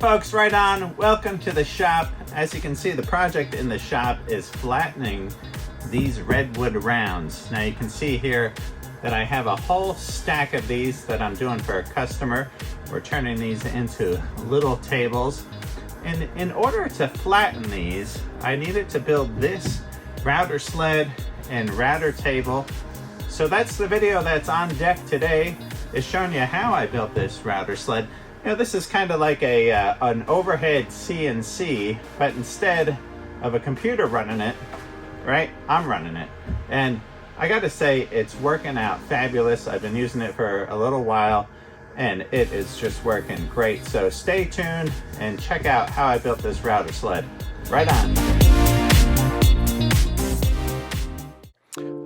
folks, right on. Welcome to the shop. As you can see, the project in the shop is flattening these redwood rounds. Now you can see here that I have a whole stack of these that I'm doing for a customer. We're turning these into little tables. And in order to flatten these, I needed to build this router sled and router table. So that's the video that's on deck today, is showing you how I built this router sled. You know, this is kind of like an overhead CNC, but instead of a computer running it, right, I'm running it. And I gotta say, it's working out fabulous. I've been using it for a little while, and it is just working great. So stay tuned and check out how I built this router sled. Right on.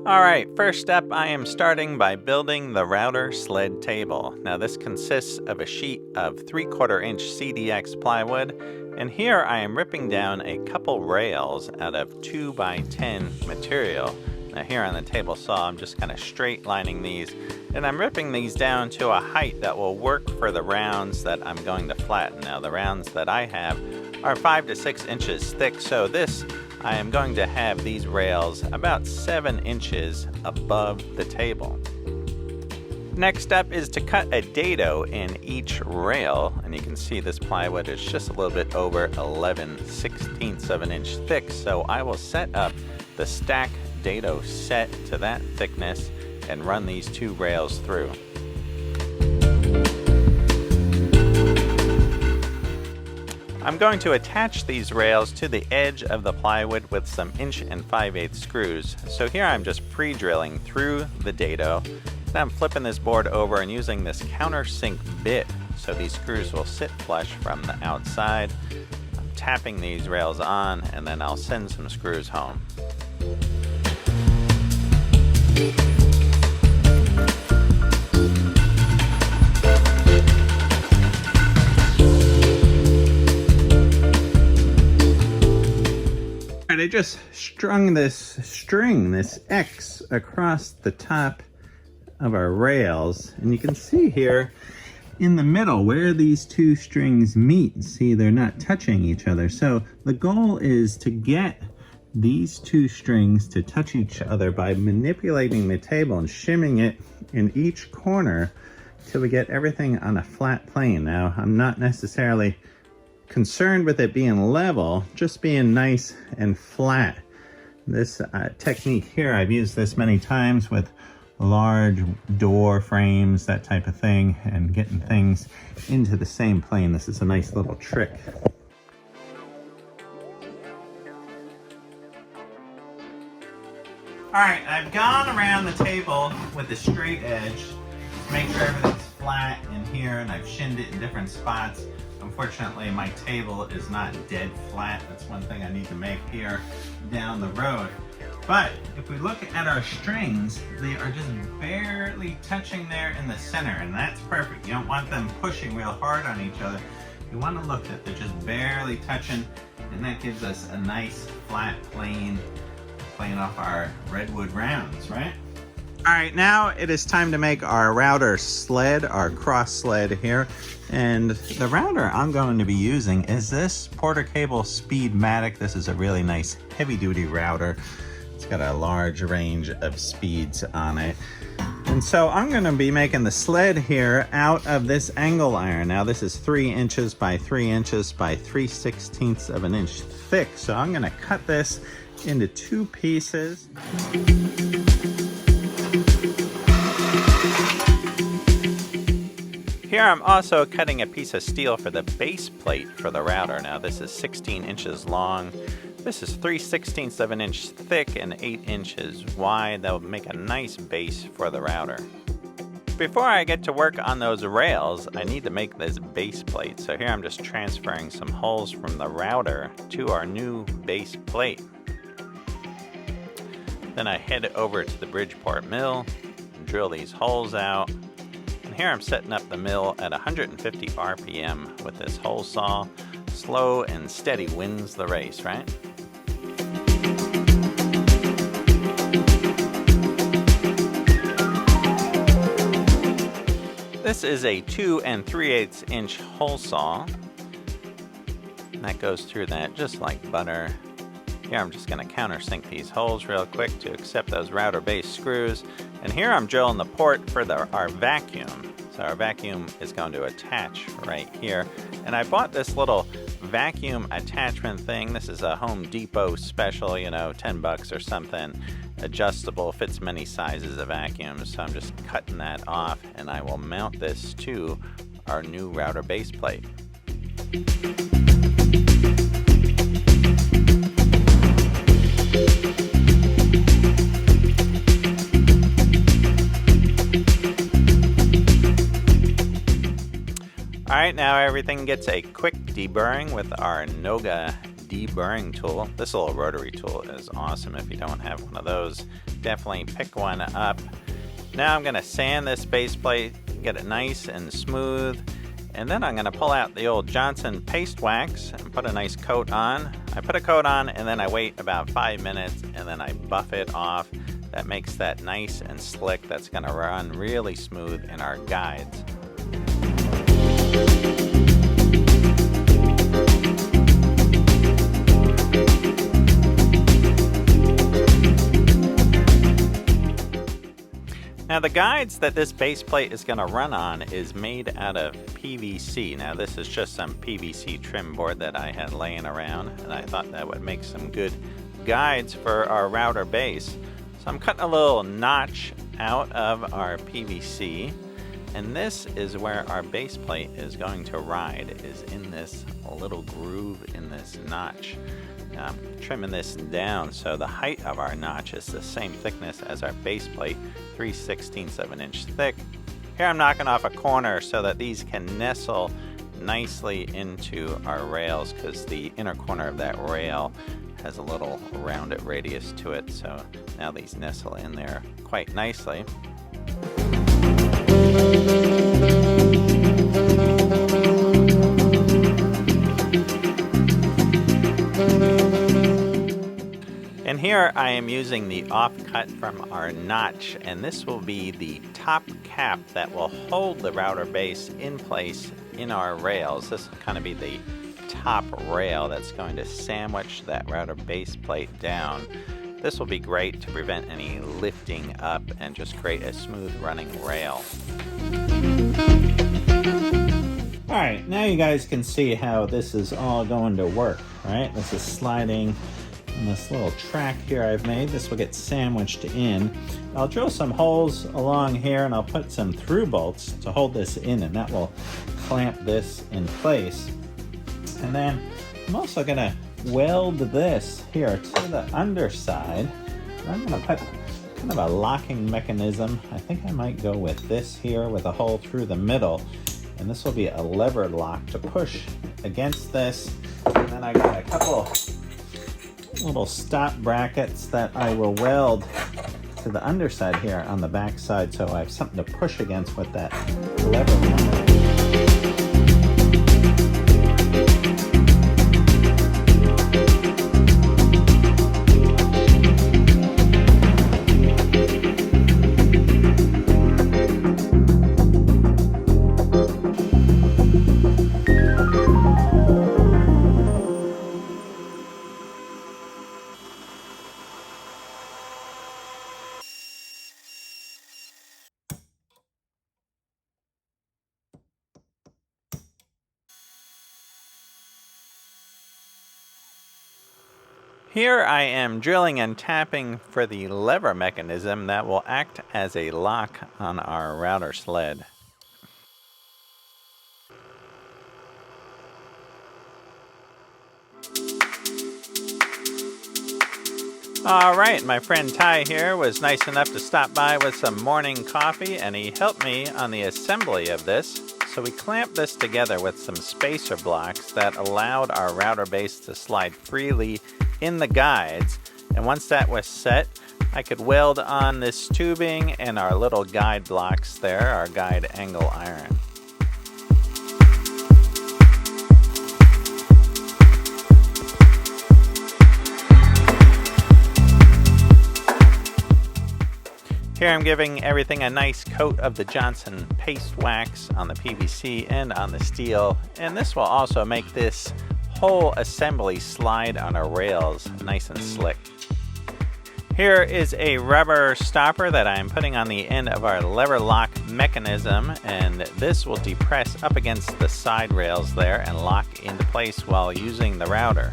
All right, first up, I am starting by building the router sled table. Now this consists of a sheet of 3/4 inch CDX plywood, and here I am ripping down a couple rails out of 2x10 material. Now here on the table saw, I'm just kind of straight lining these, and I'm ripping these down to a height that will work for the rounds that I'm going to flatten. Now the rounds that I have are 5 to 6 inches thick, so I am going to have these rails about 7 inches above the table. Next up is to cut a dado in each rail, and you can see this plywood is just a little bit over 11/16 of an inch thick, so I will set up the stack dado set to that thickness and run these two rails through. I'm going to attach these rails to the edge of the plywood with some 1 5/8" screws. So here I'm just pre-drilling through the dado. Then I'm flipping this board over and using this countersink bit so these screws will sit flush from the outside. I'm tapping these rails on, and then I'll send some screws home. I just strung this X across the top of our rails, and you can see here in the middle where these two strings meet. See, they're not touching each other. So the goal is to get these two strings to touch each other by manipulating the table and shimming it in each corner till we get everything on a flat plane. Now, I'm not necessarily concerned with it being level, just being nice and flat. This technique here, I've used this many times with large door frames, that type of thing, and getting things into the same plane. This is a nice little trick. All right, I've gone around the table with the straight edge to make sure everything's flat in here, and I've shinned it in different spots. Unfortunately, my table is not dead flat. That's one thing I need to make here down the road. But if we look at our strings, they are just barely touching there in the center, and that's perfect. You don't want them pushing real hard on each other. You want to look that they're just barely touching, and that gives us a nice flat plane playing off our redwood rounds, right? All right, now it is time to make our router sled, our cross sled here. And the router I'm going to be using is this Porter Cable Speedmatic. This is a really nice heavy duty router. It's got a large range of speeds on it. And so I'm gonna be making the sled here out of this angle iron. Now this is 3 inches by 3 inches by 3/16 of an inch thick. So I'm gonna cut this into 2 pieces. Here I'm also cutting a piece of steel for the base plate for the router. Now this is 16 inches long. This is 3/16 of an inch thick and 8 inches wide. That will make a nice base for the router. Before I get to work on those rails, I need to make this base plate. So here I'm just transferring some holes from the router to our new base plate. Then I head over to the Bridgeport mill and drill these holes out. Here I'm setting up the mill at 150 RPM with this hole saw. Slow and steady wins the race, right? This is a 2 3/8 inch hole saw. And that goes through that just like butter. Here I'm just going to countersink these holes real quick to accept those router base screws. And here I'm drilling the port for our vacuum. So our vacuum is going to attach right here. And I bought this little vacuum attachment thing. This is a Home Depot special, you know, 10 bucks or something. Adjustable, fits many sizes of vacuums. So I'm just cutting that off and I will mount this to our new router base plate. Alright, now everything gets a quick deburring with our Noga deburring tool. This little rotary tool is awesome. If you don't have one of those, definitely pick one up. Now I'm going to sand this base plate, get it nice and smooth, and then I'm going to pull out the old Johnson paste wax and put a nice coat on. I put a coat on and then I wait about 5 minutes and then I buff it off. That makes that nice and slick. That's going to run really smooth in our guides. Now the guides that this base plate is going to run on is made out of PVC. Now this is just some PVC trim board that I had laying around, and I thought that would make some good guides for our router base. So I'm cutting a little notch out of our PVC, and this is where our base plate is going to ride, is in this little groove in this notch. Now I'm trimming this down so the height of our notch is the same thickness as our base plate, 3/16 of an inch thick. Here I'm knocking off a corner so that these can nestle nicely into our rails, because the inner corner of that rail has a little rounded radius to it. So now these nestle in there quite nicely. And here I am using the offcut from our notch, and this will be the top cap that will hold the router base in place in our rails. This will kind of be the top rail that's going to sandwich that router base plate down. This will be great to prevent any lifting up and just create a smooth running rail. Alright, now you guys can see how this is all going to work, right? This is sliding on this little track here I've made. This will get sandwiched in. I'll drill some holes along here and I'll put some through bolts to hold this in, and that will clamp this in place. And then I'm also going to weld this here to the underside. I'm going to put kind of a locking mechanism. I think I might go with this here with a hole through the middle, and this will be a lever lock to push against this. And then I got a couple little stop brackets that I will weld to the underside here on the back side, so I have something to push against with that lever lock. Here I am drilling and tapping for the lever mechanism that will act as a lock on our router sled. Alright, my friend Ty here was nice enough to stop by with some morning coffee, and he helped me on the assembly of this. So we clamped this together with some spacer blocks that allowed our router base to slide freely in the guides. And once that was set, I could weld on this tubing and our little guide blocks there, our guide angle iron. Here I'm giving everything a nice coat of the Johnson paste wax on the PVC and on the steel, and this will also make this whole assembly slide on our rails nice and slick. Here is a rubber stopper that I'm putting on the end of our lever lock mechanism, and this will depress up against the side rails there and lock into place while using the router.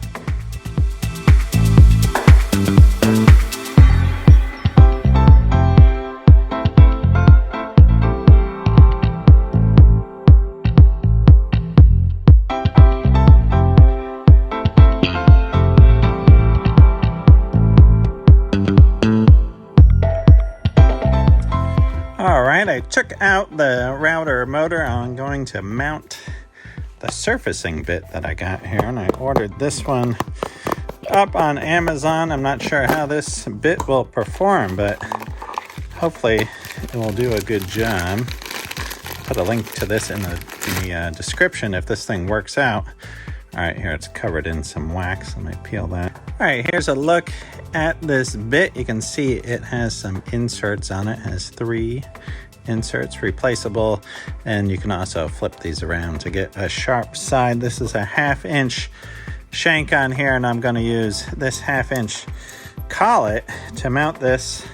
I took out the router motor. I'm going to mount the surfacing bit that I got here, and I ordered this one up on Amazon. I'm not sure how this bit will perform, but hopefully it will do a good job. Put a link to this in the description if this thing works out. All right, here it's covered in some wax. Let me peel that. All right, here's a look at this bit. You can see it has some inserts on it. It has 3 inserts, replaceable, and you can also flip these around to get a sharp side. This is a 1/2 inch shank on here, and I'm going to use this 1/2 inch collet to mount this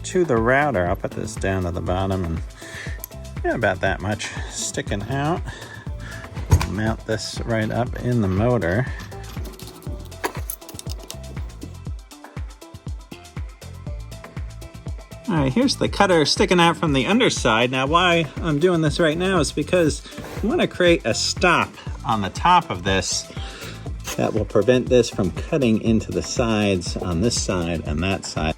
to the router. I'll put this down to the bottom, and about that much sticking out. I'll mount this right up in the motor. All right, here's the cutter sticking out from the underside. Now, why I'm doing this right now is because I want to create a stop on the top of this that will prevent this from cutting into the sides on this side and that side.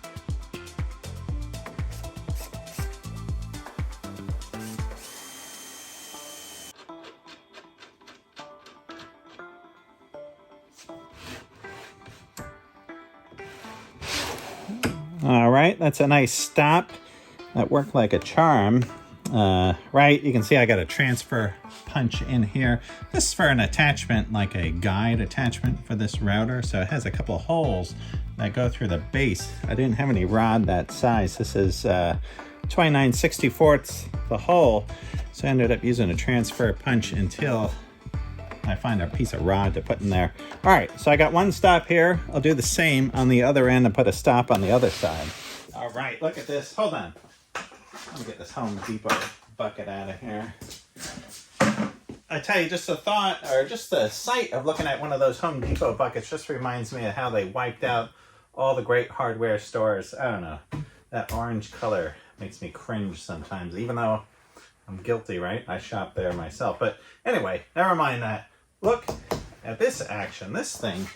All right, that's a nice stop. That worked like a charm. Right, you can see I got a transfer punch in here. This is for an attachment, like a guide attachment for this router. So it has a couple of holes that go through the base. I didn't have any rod that size. This is 29/64 the hole. So I ended up using a transfer punch until I find a piece of rod to put in there. All right, so I got one stop here. I'll do the same on the other end and put a stop on the other side. All right, look at this. Hold on. Let me get this Home Depot bucket out of here. I tell you, just the thought, or just the sight of looking at one of those Home Depot buckets just reminds me of how they wiped out all the great hardware stores. I don't know. That orange color makes me cringe sometimes, even though I'm guilty, right? I shop there myself. But anyway, never mind that. Look at this action. This thing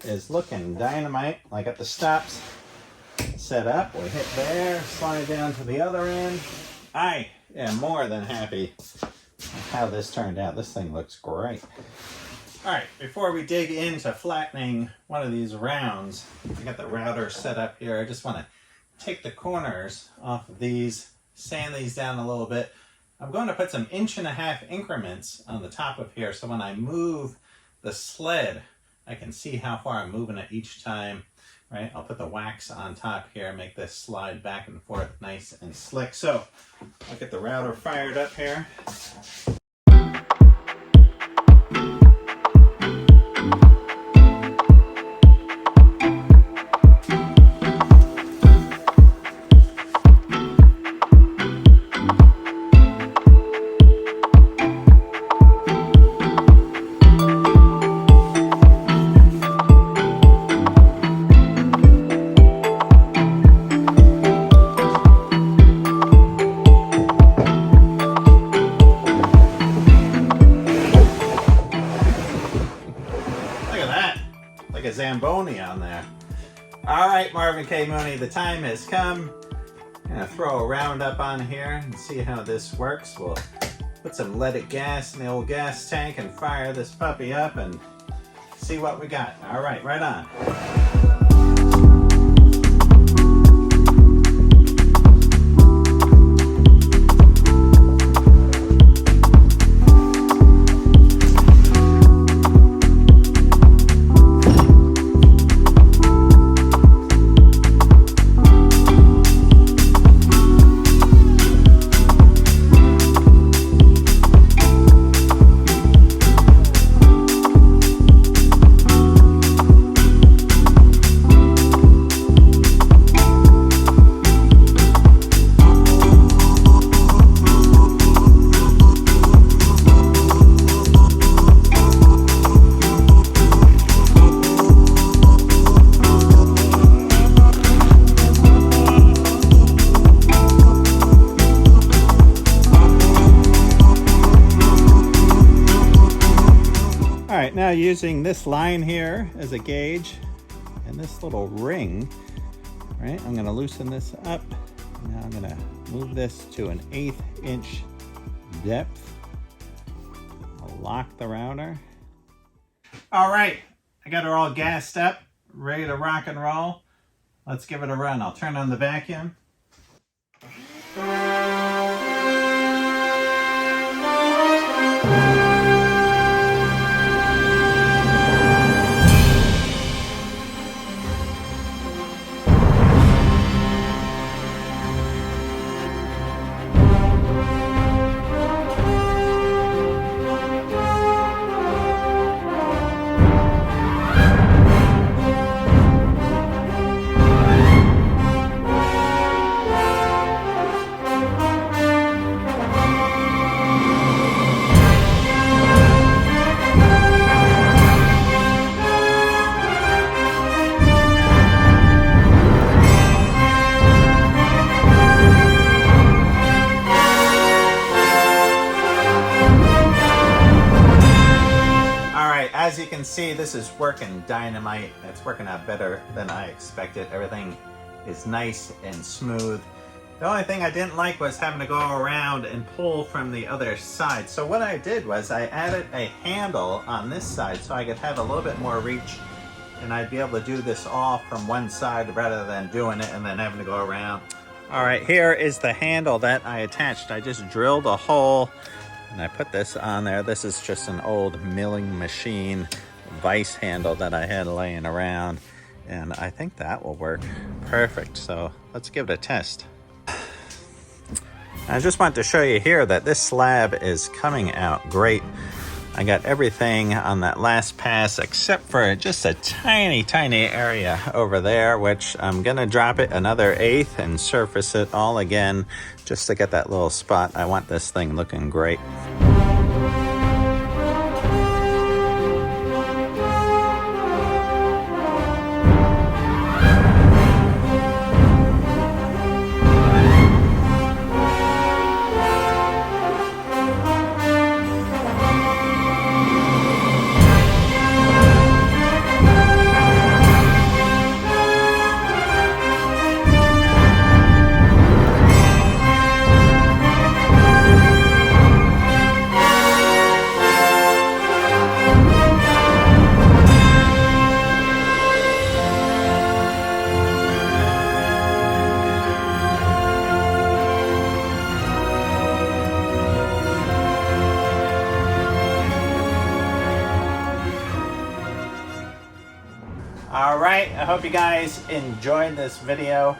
is looking dynamite. I got the stops set up. We hit there, slide down to the other end. I am more than happy with how this turned out. This thing looks great. All right, before we dig into flattening one of these rounds, I got the router set up here. I just want to take the corners off of these, sand these down a little bit. I'm going to put some 1.5 inch increments on the top of here, so when I move the sled, I can see how far I'm moving it each time, right? I'll put the wax on top here, make this slide back and forth nice and slick. So I'll get the router fired up here. Like a Zamboni on there. All right, Marvin K. Mooney, the time has come. I'm gonna throw a round up on here and see how this works. We'll put some leaded gas in the old gas tank and fire this puppy up and see what we got. All right, right on. Now using this line here as a gauge and this little ring, right? I'm gonna loosen this up. Now I'm gonna move this to an 1/8 inch depth. I'll lock the router. All right, I got her all gassed up, ready to rock and roll. Let's give it a run. I'll turn on the vacuum. As you can see, this is working dynamite. It's working out better than I expected. Everything is nice and smooth. The only thing I didn't like was having to go around and pull from the other side. So what I did was I added a handle on this side so I could have a little bit more reach, and I'd be able to do this all from one side rather than doing it and then having to go around. All right, here is the handle that I attached. I just drilled a hole and I put this on there. This is just an old milling machine vise handle that I had laying around, and I think that will work perfect. So let's give it a test. I just want to show you here that this slab is coming out great. I got everything on that last pass except for just a tiny area over there, which I'm gonna drop it another 1/8 and surface it all again just to get that little spot. I want this thing looking great. All right, I hope you guys enjoyed this video,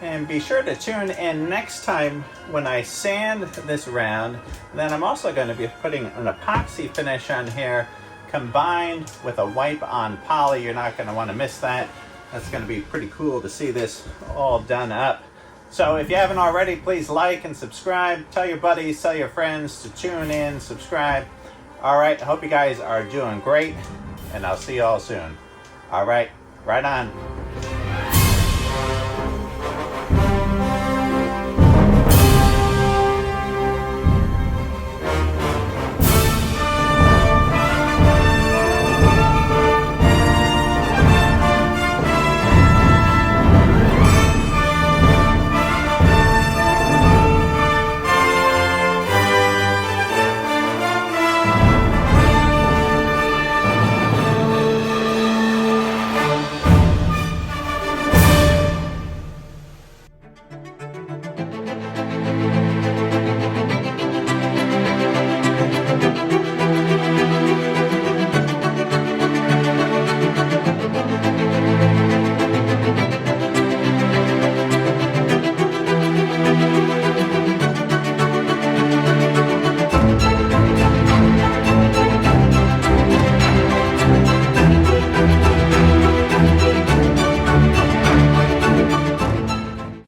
and be sure to tune in next time when I sand this round. Then I'm also going to be putting an epoxy finish on here combined with a wipe-on poly. You're not going to want to miss that. That's going to be pretty cool to see this all done up. So if you haven't already, please like and subscribe. Tell your buddies, tell your friends to tune in, subscribe. All right, I hope you guys are doing great, and I'll see you all soon. All right, right on.